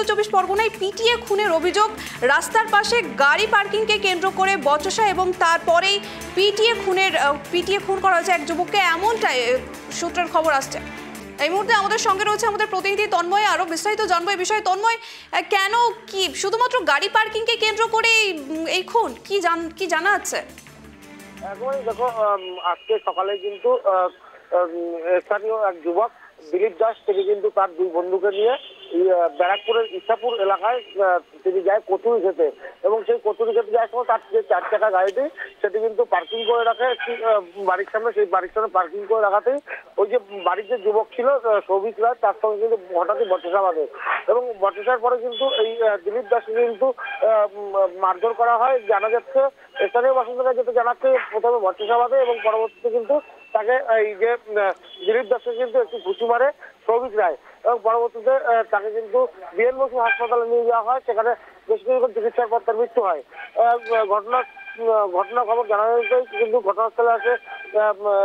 উত্তর চব্বিশ পরগনায় পিটিয়ে খুনের অভিযোগ। রাস্তার পাশে গাড়ি পার্কিংকে কেন্দ্র করে বচসা এবং তারপরেই পিটিয়ে খুন করা হয়েছে এক যুবককে, এমনটাই সূত্রের খবর আসছে। এই মুহূর্তে আমাদের সঙ্গে রয়েছে আমাদের প্রতিনিধি তন্ময়, আরো বিস্তারিত জানবো এই বিষয়ে। তন্ময়, কেন, কি শুধুমাত্র গাড়ি পার্কিংকে কেন্দ্র করে এই খুন, কি জানা যাচ্ছে? একবারই দেখো, আজকে সকালে কিন্তু স্থানীয় এক যুবক দিলীপ দাস থেকে কিন্তু তার দুই বন্ধুকে নিয়ে ব্যারাকপুরের ইসাপুর এলাকায় তিনি যায় কচুরি খেতে, এবং সেই কচুরি খেতে যাওয়ার সময় তার যে 4 চাকা গাড়িটি সেটি কিন্তু পার্কিং করে রাখে একটি বাড়ির সামনে। সেই বাড়ির সামনে পার্কিং করে রাখাতেই ওই যে বাড়ির যে যুবক ছিল সৌভিক রায়, তার সঙ্গে কিন্তু হঠাৎই বচসা বাঁধে, এবং বচসার পরে কিন্তু এই দিলীপ দাসকে কিন্তু মারধর করা হয়। জানা যাচ্ছে স্থানীয় বাসিন্দারা যেটা জানাচ্ছে, প্রথমে বচসা বাঁধে এবং পরবর্তীতে কিন্তু তাকে এই যে দিলীপ দাসকে কিন্তু একটু ঘুষি মারে সৌভিক রায়, এবং পরবর্তীতে তাকে কিন্তু বিএন বসু হাসপাতালে নিয়ে যাওয়া হয়। সেখানে বেশ কিছুক্ষণ চিকিৎসার পর তার মৃত্যু হয়। ঘটনা খবর জানা যাচ্ছে কিন্তু ঘটনাস্থলে আসে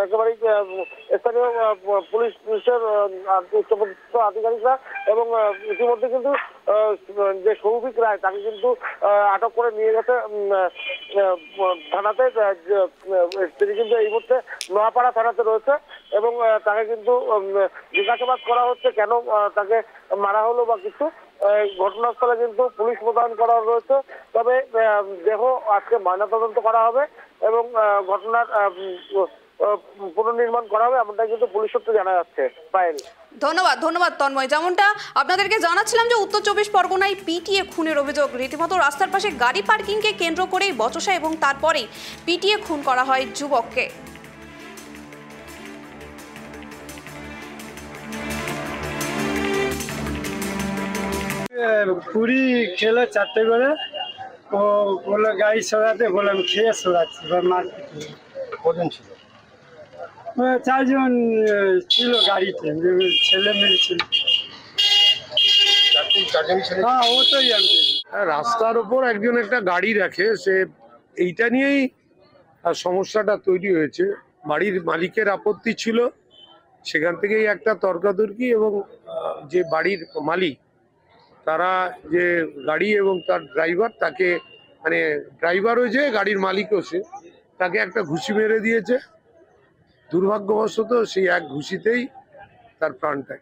একেবারেই স্থানীয় পুলিশের উচ্চপদস্থ আধিকারিকরা, এবং ইতিমধ্যে কিন্তু যে সৌভিক রায় তাকে কিন্তু আটক করে নিয়ে গেছে থানাতে। তিনি কিন্তু এই মুহূর্তে নোয়াপাড়া থানাতে রয়েছে, এবং তাকে কিন্তু জিজ্ঞাসাবাদ করা হচ্ছে কেন তাকে মারা হলো বা কিছু। ঘটনাস্থলে কিন্তু পুলিশ মোতায়েন করা রয়েছে, তবে দেহ আজকে ময়নাতদন্ত করা হবে এবং ঘটনার পুনর্নির্মাণ করা হবে, এমনটা কিন্তু পুলিশ সূত্রে জানা যাচ্ছে। পায়েল, ধন্যবাদ তন্ময়। যেমনটা আপনাদেরকে জানাচ্ছিলাম যে উত্তর চব্বিশ পরগনায় পিটিয়ে খুনের অভিযোগ, রীতিমতো রাস্তার পাশে গাড়ি পার্কিংকে কেন্দ্র করেই বচসা এবং তারপরেই পিটিয়ে খুন করা হয় যুবককে। পুরি খেলো 4টে করে, ও বললো গাড়ি সরাতে, বললাম খেয়ে সরাচ্ছি। কজন ছিল? 4 জন ছিল গাড়িতে, ছেলে মেয়ে ছিল। হ্যাঁ, ও তো জানতে। রাস্তার ওপর একজন একটা গাড়ি রাখে, সে এইটা নিয়েই সমস্যাটা তৈরি হয়েছে। বাড়ির মালিকের আপত্তি ছিল, সেখান থেকেই একটা তর্কাতর্কি, এবং যে বাড়ির মালিক তারা যে গাড়ি এবং তার ড্রাইভার, তাকে মানে ড্রাইভারও যে গাড়ির মালিকও সে, তাকে একটা ঘুষি মেরে দিয়েছে। দুর্ভাগ্যবশত সেই এক ঘুষিতেই তার প্রাণটা